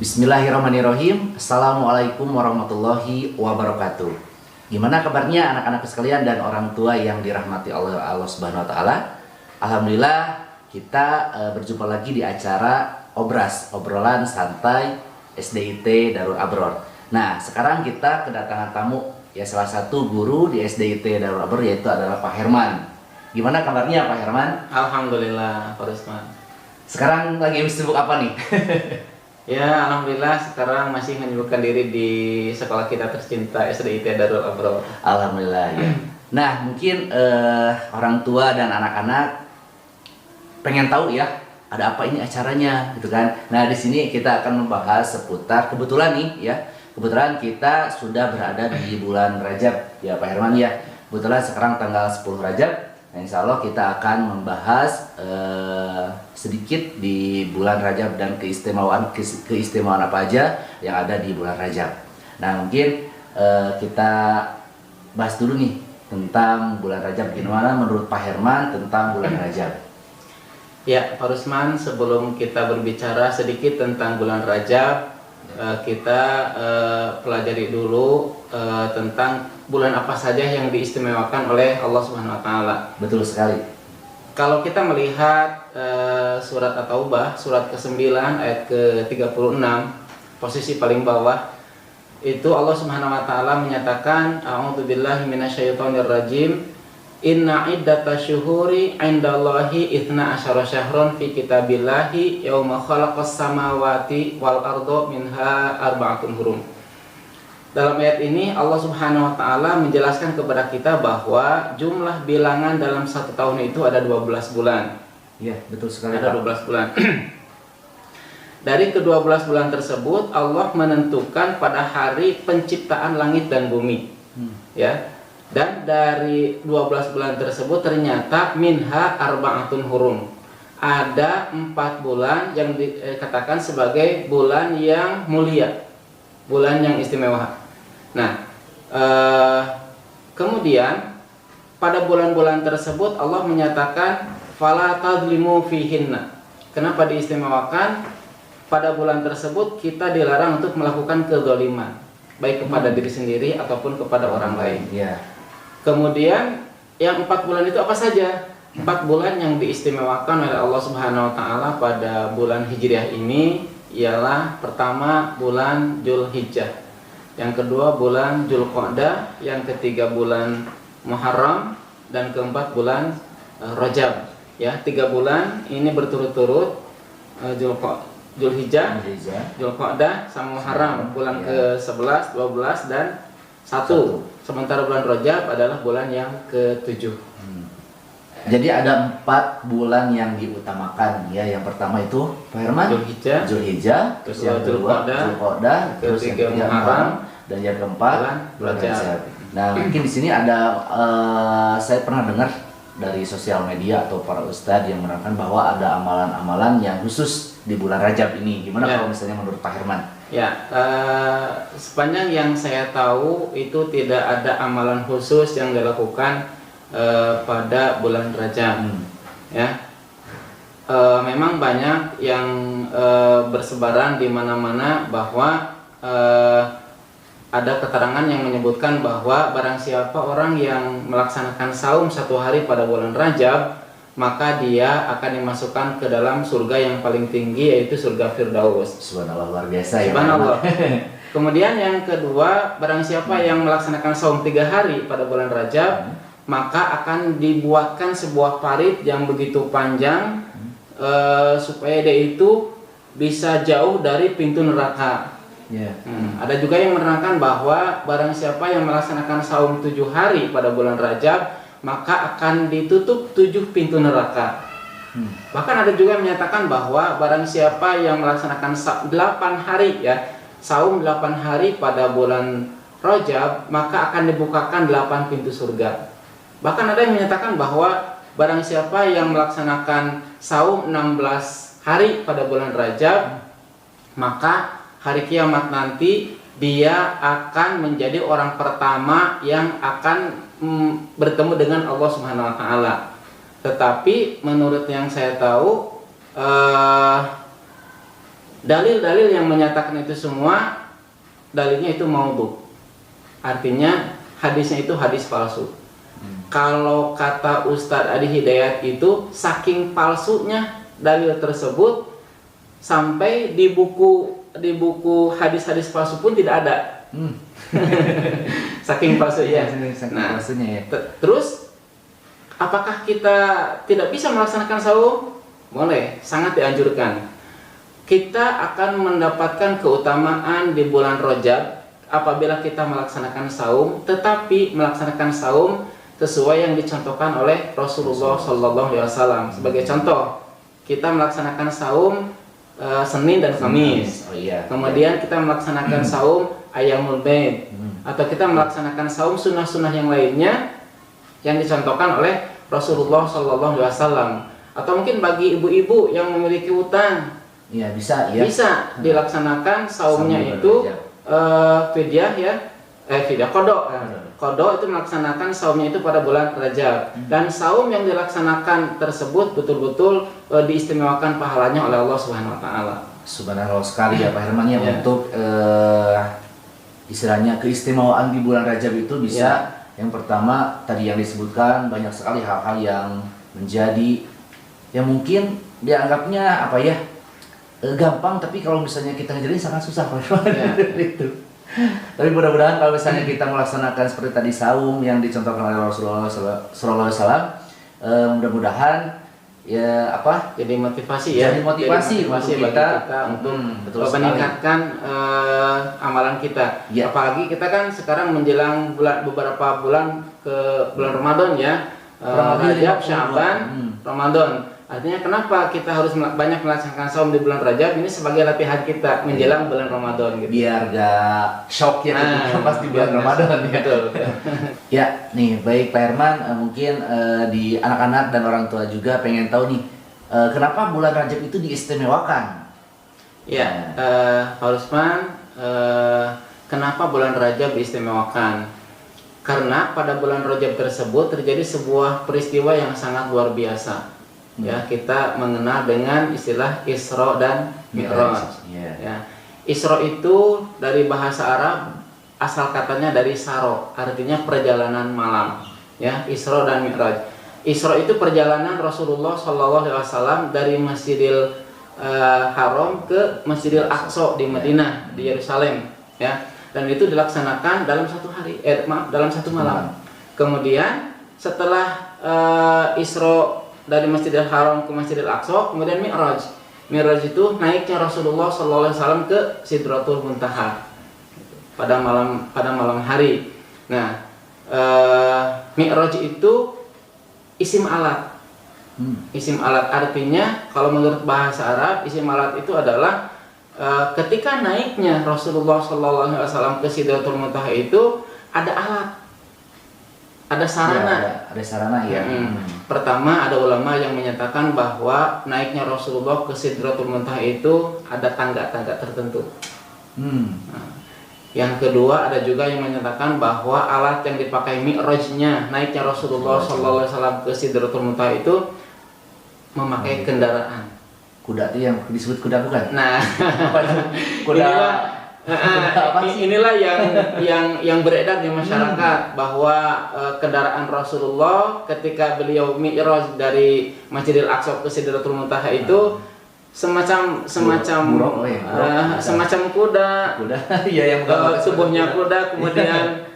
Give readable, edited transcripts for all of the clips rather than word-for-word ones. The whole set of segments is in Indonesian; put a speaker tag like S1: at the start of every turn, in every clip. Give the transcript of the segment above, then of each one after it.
S1: Bismillahirrahmanirrahim. Assalamualaikum warahmatullahi wabarakatuh. Gimana kabarnya anak-anak sekalian dan orang tua yang dirahmati Allah Subhanahu wa taala? Alhamdulillah kita berjumpa lagi di acara obrolan santai SDIT Darul Abror. Nah, sekarang kita kedatangan tamu ya, salah satu guru di SDIT Darul Abror, yaitu adalah Pak Herman. Gimana kabarnya Pak Herman?
S2: Alhamdulillah, Pak Rusman.
S1: Sekarang lagi sibuk apa nih?
S2: Ya, alhamdulillah sekarang masih menyibukkan diri di sekolah kita tercinta SDIT Darul Abror.
S1: Alhamdulillah ya. Nah, mungkin orang tua dan anak-anak pengen tahu ya, ada apa ini acaranya gitu kan. Nah, di sini kita akan membahas seputar, kebetulan nih ya, kebetulan kita sudah berada di bulan Rajab ya Pak Herman ya. Kebetulan sekarang tanggal 10 Rajab. Nah, insya Allah kita akan membahas sedikit di bulan Rajab dan keistimewaan apa aja yang ada di bulan Rajab. Nah, mungkin kita bahas dulu nih tentang bulan Rajab. Gimana menurut Pak Herman tentang bulan Rajab?
S2: Ya, Pak Rusman, sebelum kita berbicara sedikit tentang bulan Rajab, kita pelajari dulu tentang bulan apa saja yang diistimewakan oleh Allah Subhanahu wa taala.
S1: Betul sekali.
S2: Kalau kita melihat surat At-Taubah, surat ke-9 ayat ke-36, posisi paling bawah, itu Allah Subhanahu wa taala menyatakan, a'udzubillahi minasyaitonirrajim, inna iddatasyuhuri 'indallahi 12 syahran fi kitabillahi yauma khalaqas samawati wal arda minha arba'atun hurum. Dalam ayat ini Allah Subhanahu wa taala menjelaskan kepada kita bahwa jumlah bilangan dalam satu tahun itu ada 12 bulan.
S1: Iya, betul sekali.
S2: Ada 12 bulan. Dari ke-12 bulan tersebut Allah menentukan pada hari penciptaan langit dan bumi. Ya. Dan dari 12 bulan tersebut ternyata minha arba'atun hurum. Ada 4 bulan yang dikatakan sebagai bulan yang mulia, bulan yang istimewa. Nah, kemudian pada bulan-bulan tersebut Allah menyatakan fala tadlimu fihinna. Kenapa diistimewakan? Pada bulan tersebut kita dilarang untuk melakukan kezaliman, baik kepada diri sendiri ataupun kepada orang lain.
S1: Ya.
S2: Kemudian yang 4 bulan itu apa saja? 4 bulan yang diistimewakan oleh Allah Subhanahu wa taala pada bulan Hijriah ini ialah pertama bulan Dzulhijjah, yang kedua bulan Dzulqa'dah, yang ketiga bulan Muharram, dan keempat bulan Rajab. Ya, 3 bulan ini berturut-turut, Dzulhijjah, Dzulqa'dah sama Muharram, bulan ke-11, 12 dan 1. Sementara bulan Rajab adalah bulan yang ke-7.
S1: Jadi ada 4 bulan yang diutamakan ya. Yang pertama itu Pak Herman, Dzulhijjah, terus yang kedua Dzulqa'dah, terus yang ketiga Muharram, dan yang keempat bulan Rajab. Nah, mungkin di sini ada saya pernah dengar dari sosial media atau para ustadz yang menerangkan bahwa ada amalan-amalan yang khusus di bulan Rajab ini. Gimana kalau misalnya menurut Pak Herman?
S2: Ya, sepanjang yang saya tahu itu tidak ada amalan khusus yang dilakukan pada bulan Rajab. Ya, memang banyak yang bersebaran di mana-mana bahwa ada keterangan yang menyebutkan bahwa barang siapa orang yang melaksanakan saum 1 hari pada bulan Rajab, maka dia akan dimasukkan ke dalam surga yang paling tinggi, yaitu surga Firdaus.
S1: Subhanallah, luar biasa ya.
S2: Subhanallah. Kemudian yang kedua, barang siapa yang melaksanakan saum 3 hari pada bulan Rajab, maka akan dibuatkan sebuah parit yang begitu panjang supaya dia itu bisa jauh dari pintu neraka. Ada juga yang menerangkan bahwa barang siapa yang melaksanakan saum 7 hari pada bulan Rajab, maka akan ditutup 7 pintu neraka. Bahkan ada juga yang menyatakan bahwa barang siapa yang melaksanakan 8 hari ya, saum 8 hari pada bulan Rajab, maka akan dibukakan 8 pintu surga. Bahkan ada yang menyatakan bahwa barang siapa yang melaksanakan saum 16 hari pada bulan Rajab, maka hari kiamat nanti dia akan menjadi orang pertama yang akan bertemu dengan Allah Subhanahu wa taala. Tetapi menurut yang saya tahu Dalil-dalil yang menyatakan itu semua dalilnya itu maudhu. Artinya hadisnya itu hadis palsu. Kalau kata Ustadz Adi Hidayat itu saking palsunya dalil tersebut sampai di buku hadis-hadis palsu pun tidak ada. Saking palsunya. Nah,
S1: palsunya ya.
S2: Terus apakah kita tidak bisa melaksanakan saum? Boleh, sangat dianjurkan. Kita akan mendapatkan keutamaan di bulan Rajab apabila kita melaksanakan saum, tetapi melaksanakan saum sesuai yang dicontohkan oleh Rasulullah Sallallahu Alaihi Wasallam. Sebagai contoh, kita melaksanakan saum Senin dan Kamis.
S1: Oh, iya.
S2: Kemudian kita melaksanakan saum Ayyamul Bid, atau kita melaksanakan saum sunnah-sunnah yang lainnya yang dicontohkan oleh Rasulullah Sallallahu Alaihi Wasallam. Atau mungkin bagi ibu-ibu yang memiliki utang,
S1: ya bisa, ya.
S2: Bisa dilaksanakan saumnya itu fidyah ya, fidyah qada. Qada itu melaksanakan saumnya itu pada bulan Rajab. Dan saum yang dilaksanakan tersebut betul-betul diistimewakan pahalanya oleh Allah Subhanahu wa taala.
S1: Subhanallah sekali ya Pak Herman ya, untuk istilahnya keistimewaan di bulan Rajab itu bisa yang pertama tadi yang disebutkan banyak sekali hal-hal yang menjadi yang mungkin dianggapnya apa ya gampang, tapi kalau misalnya kita ngejalanin sangat susah Pak Herman itu. Tapi mudah-mudahan kalau misalnya kita melaksanakan seperti tadi saum yang dicontohkan oleh Rasulullah Sallallahu Alaihi Wasallam, mudah-mudahan ya apa?
S2: Jadi motivasi ya.
S1: Jadi motivasi
S2: bagi kita untuk meningkatkan amalan kita.
S1: Ya.
S2: Apalagi kita kan sekarang menjelang beberapa bulan ke bulan Ramadan ya. Rajab, Sya'ban, Ramadan. Artinya kenapa kita harus banyak melaksanakan saum di bulan Rajab? Ini sebagai latihan kita menjelang bulan Ramadan gitu.
S1: Biar gak shock ya pas di bulan Ramadan ya.
S2: Betul.
S1: Ya, nih baik Pak Herman, mungkin di anak-anak dan orang tua juga pengen tahu nih kenapa bulan Rajab itu diistimewakan?
S2: Ya, Pak Rusman, kenapa bulan Rajab diistimewakan? Karena pada bulan Rajab tersebut terjadi sebuah peristiwa yang sangat luar biasa. Ya, kita mengenal dengan istilah Isra dan Mi'raj. Ya. Isra itu dari bahasa Arab asal katanya dari saro, artinya perjalanan malam. Ya, Isra dan Mi'raj. Isra itu perjalanan Rasulullah Sallallahu Alaihi Wasallam dari Masjidil Haram ke Masjidil Aqsa di Madinah, di Yerusalem. Ya, dan itu dilaksanakan dalam satu hari, dalam satu malam. Kemudian setelah Isra dari Masjidil Haram ke Masjidil Aqsa, kemudian Mi'raj. Mi'raj itu naiknya Rasulullah Sallallahu Alaihi Wasallam ke Sidratul Muntaha pada malam hari. Nah, Mi'raj itu isim alat. Isim alat artinya kalau menurut bahasa Arab, isim alat itu adalah ketika naiknya Rasulullah Sallallahu Alaihi Wasallam ke Sidratul Muntaha itu ada alat. Ada sarana.
S1: Ya, ada sarana ya.
S2: Pertama, ada ulama yang menyatakan bahwa naiknya Rasulullah ke Sidratul Muntaha itu ada tangga-tangga tertentu. Nah, yang kedua, ada juga yang menyatakan bahwa alat yang dipakai mi'rajnya naiknya Rasulullah Sallallahu Alaihi Wasallam ke Sidratul Muntaha itu memakai kendaraan.
S1: Kuda itu yang disebut kuda bukan?
S2: Nah,
S1: kuda.
S2: Inilah yang beredar di masyarakat bahwa kendaraan Rasulullah ketika beliau mi'raj dari Masjidil Aqsa ke Sidratul Muntaha itu semacam kuda
S1: ya, yang
S2: tubuhnya kuda, kemudian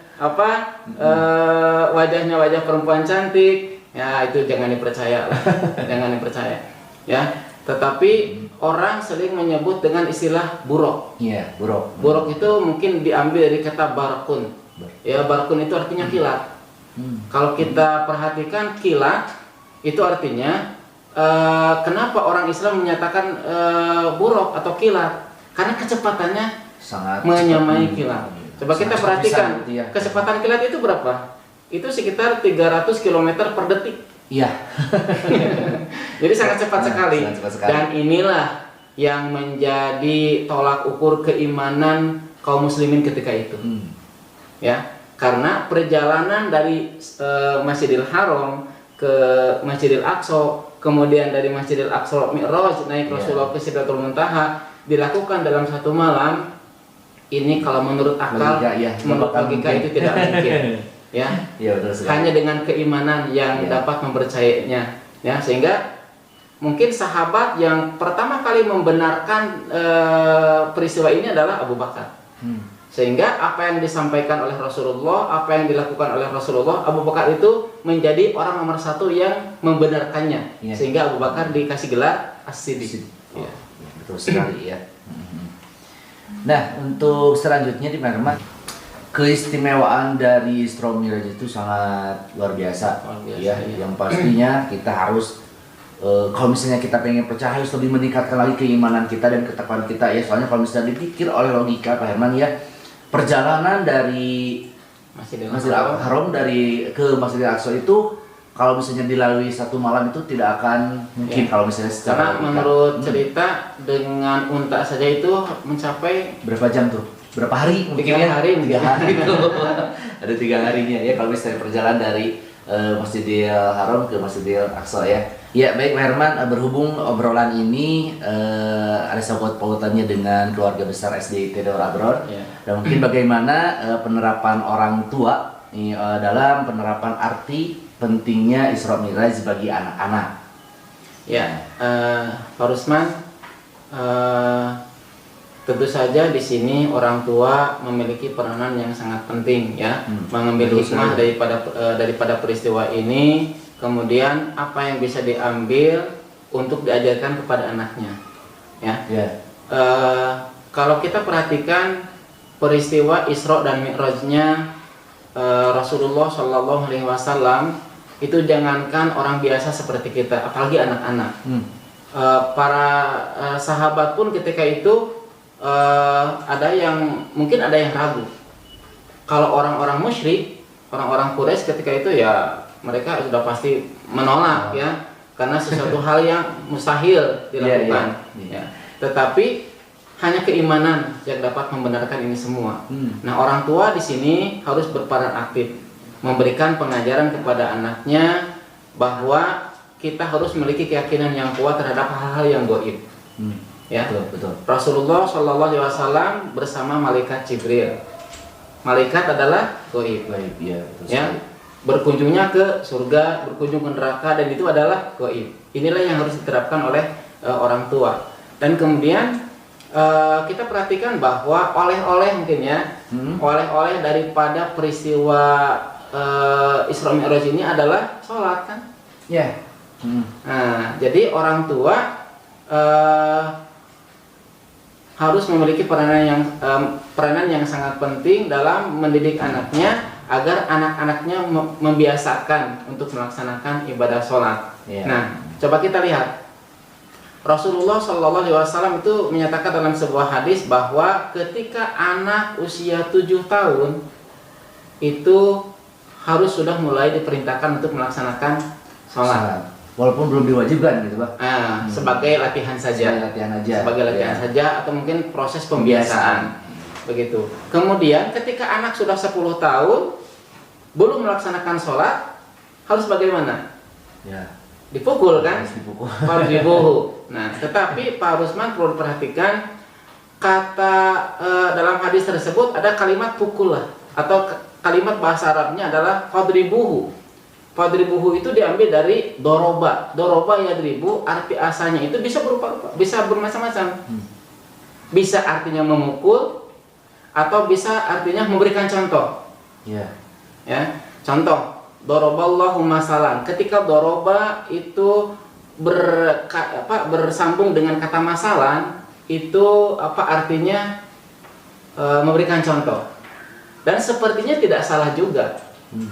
S2: wajahnya wajah perempuan cantik. Ya, itu jangan dipercaya lah. Jangan dipercaya ya. Tetapi orang sering menyebut dengan istilah buruk.
S1: Iya, buruk.
S2: Buruk itu mungkin diambil dari kata barakun. Ya, barakun itu artinya kilat. Kalau kita perhatikan kilat itu artinya kenapa orang Islam menyatakan buruk atau kilat? Karena kecepatannya
S1: sangat
S2: menyamai kilat. Coba kita perhatikan
S1: ya.
S2: Kecepatan kilat itu berapa? Itu sekitar 300 km per detik.
S1: Iya.
S2: Jadi sangat cepat sekali.
S1: Sangat cepat sekali.
S2: Dan inilah yang menjadi tolak ukur keimanan kaum muslimin ketika itu. Ya, karena perjalanan dari Masjidil Haram ke Masjidil Aqsa, kemudian dari Masjidil Aqsa Mi'raj naik Rasulullah ke Sidratul Muntaha, dilakukan dalam satu malam, ini kalau menurut akal, menurut logika itu tidak mungkin. Ya,
S1: betul sekali.
S2: Hanya dengan keimanan yang dapat mempercayainya. Ya, sehingga mungkin sahabat yang pertama kali membenarkan peristiwa ini adalah Abu Bakar. Sehingga apa yang disampaikan oleh Rasulullah, apa yang dilakukan oleh Rasulullah, Abu Bakar itu menjadi orang nomor satu yang membenarkannya. Sehingga Abu Bakar dikasih gelar As-Siddiq.
S1: Betul sekali ya. Nah, untuk selanjutnya di Herman, keistimewaan dari Isra Mi'raj itu sangat luar biasa. Yang pastinya kita harus kalau misalnya kita pengen percaya, harus lebih meningkatkan lagi keimanan kita dan ketakwaan kita ya. Soalnya kalau misalnya dipikir oleh logika Pak Herman ya, perjalanan dari Masjidil Haram ke Masjidil Aqsa itu kalau misalnya dilalui satu malam itu tidak akan mungkin kalau misalnya secara
S2: karena menurut cerita dengan unta saja itu mencapai
S1: berapa jam tuh? Berapa hari?
S2: Tiga hari
S1: itu. Ada 3 harinya ya kalau misalnya perjalanan dari Masjidil Haram ke Masjidil Aqsa ya. Ya baik Pak Herman, berhubung obrolan ini ada sangkut pautannya dengan keluarga besar SDIT Darul Abror dan mungkin bagaimana penerapan orang tua dalam penerapan arti pentingnya Isra Mi'raj bagi anak-anak.
S2: Ya, Pak Rusman, tentu saja di sini orang tua memiliki peranan yang sangat penting ya, mengambil hikmah daripada peristiwa ini. Kemudian apa yang bisa diambil untuk diajarkan kepada anaknya, ya. Kalau kita perhatikan peristiwa Isra dan Mi'rajnya Rasulullah Shallallahu Alaihi Wasallam itu jangankan orang biasa seperti kita, apalagi anak-anak. Para sahabat pun ketika itu ada yang mungkin ada yang ragu. Kalau orang-orang musyrik, orang-orang Quraisy ketika itu ya mereka sudah pasti menolak ya, karena sesuatu hal yang mustahil dilakukan. Tetapi hanya keimanan yang dapat membenarkan ini semua. Nah, orang tua di sini harus berperan aktif, memberikan pengajaran kepada anaknya bahwa kita harus memiliki keyakinan yang kuat terhadap hal-hal yang gaib. Ya,
S1: betul.
S2: Rasulullah Shallallahu Alaihi Wasallam bersama malaikat Jibril. Malaikat adalah gaib. Ya. Berkunjungnya ke surga, berkunjung ke neraka, dan itu adalah gaib. Inilah yang harus diterapkan oleh orang tua. Dan kemudian kita perhatikan bahwa oleh-oleh mungkin ya, oleh-oleh daripada peristiwa Isra Mi'raj ini adalah sholat kan? Nah, jadi orang tua harus memiliki peranan yang sangat penting dalam mendidik anaknya agar anak-anaknya membiasakan untuk melaksanakan ibadah sholat. Nah, coba kita lihat Rasulullah Shallallahu Alaihi Wasallam itu menyatakan dalam sebuah hadis bahwa ketika anak usia 7 tahun itu harus sudah mulai diperintahkan untuk melaksanakan sholat.
S1: Walaupun belum diwajibkan gitu Pak.
S2: Sebagai latihan saja. Sebagai latihan saja atau mungkin proses pembiasaan. Begitu. Kemudian ketika anak sudah 10 tahun belum melaksanakan sholat, harus bagaimana? Dipukul kan? Harus dipukul. Nah, tetapi Pak Rusman perlu perhatikan kata dalam hadis tersebut ada kalimat pukul lah, atau kalimat bahasa Arabnya adalah fadribuhu. Fadribuhu itu diambil dari doroba. Doroba yadribu, arti asalnya itu bisa bisa bermacam-macam. Bisa artinya memukul, atau bisa artinya memberikan contoh. Ya, contoh, doroballahu masalan. Ketika doroba itu bersambung dengan kata masalan, itu artinya memberikan contoh. Dan sepertinya tidak salah juga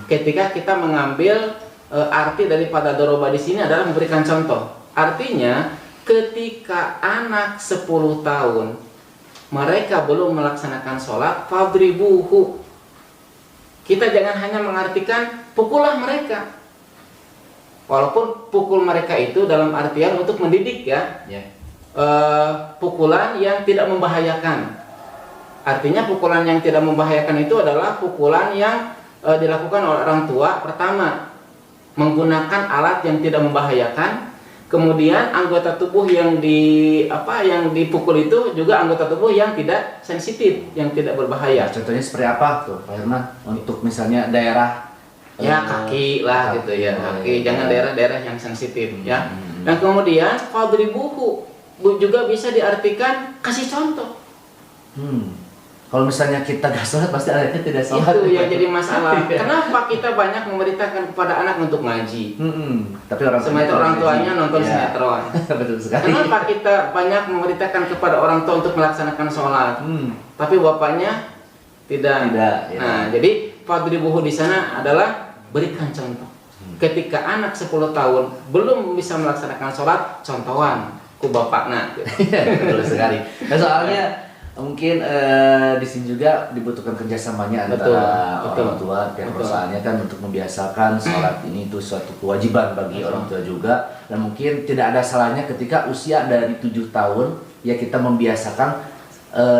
S2: ketika kita mengambil arti daripada doroba di sini adalah memberikan contoh. Artinya ketika anak 10 tahun mereka belum melaksanakan sholat, fadribuhu. Kita jangan hanya mengartikan pukullah mereka. Walaupun pukul mereka itu dalam artian untuk mendidik ya. Pukulan yang tidak membahayakan. Artinya pukulan yang tidak membahayakan itu adalah pukulan yang dilakukan oleh orang tua. Pertama, menggunakan alat yang tidak membahayakan. Kemudian anggota tubuh yang dipukul itu juga anggota tubuh yang tidak sensitif, yang tidak berbahaya.
S1: Contohnya seperti apa tuh Pak Herman? Untuk misalnya daerah
S2: Ya kaki lah gitu ya, kaki. Jangan daerah-daerah yang sensitif ya. Dan kemudian fadribuhu juga bisa diartikan kasih contoh.
S1: Kalau misalnya kita gak sholat pasti anaknya tidak sholat.
S2: Itu yang jadi masalah. Kenapa kita banyak memerintahkan kepada anak untuk ngaji?
S1: Tapi orang
S2: tuanya nonton sinetron.
S1: Betul sekali.
S2: Kenapa kita banyak memerintahkan kepada orang tua untuk melaksanakan sholat? Tapi bapaknya tidak.
S1: Ya.
S2: Nah, jadi fadribuhu di sana adalah berikan contoh. Ketika anak 10 tahun belum bisa melaksanakan sholat, contohan ku bapakna.
S1: Betul sekali. Nah, soalnya mungkin di sini juga dibutuhkan kerjasamanya antara orang tua dan perusahaannya kan untuk membiasakan sholat ini itu suatu kewajiban bagi orang tua juga, dan mungkin tidak ada salahnya ketika usia dari 7 tahun ya kita membiasakan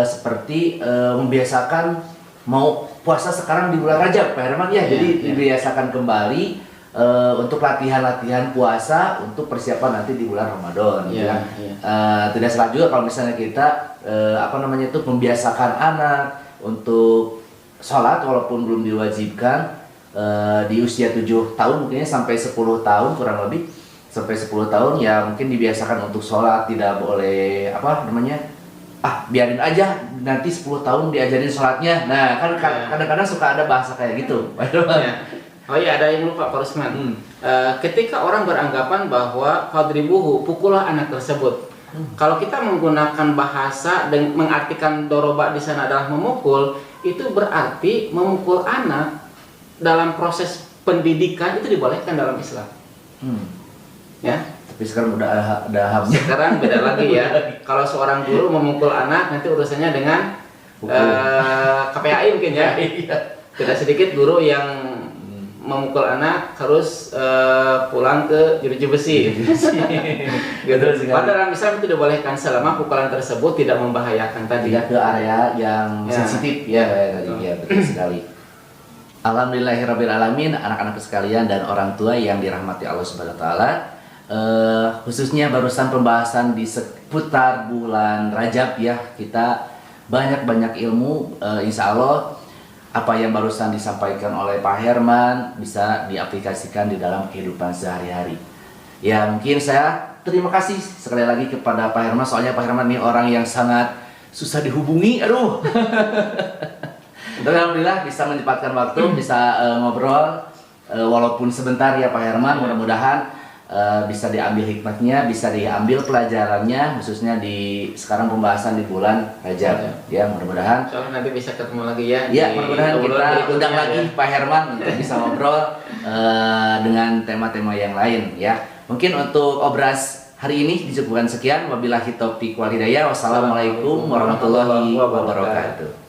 S1: seperti membiasakan mau puasa sekarang di bulan Rajab Pak Herman ya, jadi dibiasakan kembali untuk latihan-latihan puasa untuk persiapan nanti di bulan Ramadan. Tidak salah juga kalau misalnya kita membiasakan anak untuk sholat walaupun belum diwajibkan di usia 7 tahun, mungkinnya sampai 10 tahun kurang lebih, sampai 10 tahun ya mungkin dibiasakan untuk sholat, tidak boleh biarin aja nanti 10 tahun diajarin sholatnya. Nah kan kadang-kadang suka ada bahasa kayak gitu.
S2: Oh iya, ada yang lupa Pak Rusman. Ketika orang beranggapan bahwa fadribuhu, pukullah anak tersebut. Kalau kita menggunakan bahasa dan mengartikan doroba di sana adalah memukul, itu berarti memukul anak dalam proses pendidikan itu dibolehkan dalam Islam. Ya.
S1: Tapi sekarang udah ada hamnya.
S2: Sekarang beda lagi ya. Kalau seorang guru memukul anak, nanti urusannya dengan KPAI mungkin ya. Tidak sedikit guru yang memukul anak harus pulang ke jeruji besi. Gitu. Padahal dalam Islam itu dibolehkan selama pukulan tersebut tidak membahayakan tadi.
S1: Tidak ke area yang sensitif ya tadi ya, betul sekali. Alhamdulillahirrabbilalamin, anak-anak sekalian dan orang tua yang dirahmati Allah Subhanahu wa taala. Khususnya barusan pembahasan di seputar bulan Rajab ya, kita banyak ilmu, insya Allah apa yang barusan disampaikan oleh Pak Herman bisa diaplikasikan di dalam kehidupan sehari-hari. Ya mungkin saya terima kasih sekali lagi kepada Pak Herman, soalnya Pak Herman ini orang yang sangat susah dihubungi, aduh. Dan alhamdulillah bisa menyempatkan waktu, bisa ngobrol walaupun sebentar ya Pak Herman, mudah-mudahan bisa diambil hikmahnya, bisa diambil pelajarannya, khususnya di sekarang pembahasan di bulan Rajab. Ya mudah-mudahan.
S2: Nanti bisa ketemu lagi ya.
S1: Ya mudah-mudahan kita undang lagi Pak Herman untuk bisa ngobrol dengan tema-tema yang lain ya. Mungkin untuk obras hari ini dicukupkan sekian. Wabillahi taufiq wal hidayah. Wassalamualaikum warahmatullahi wabarakatuh.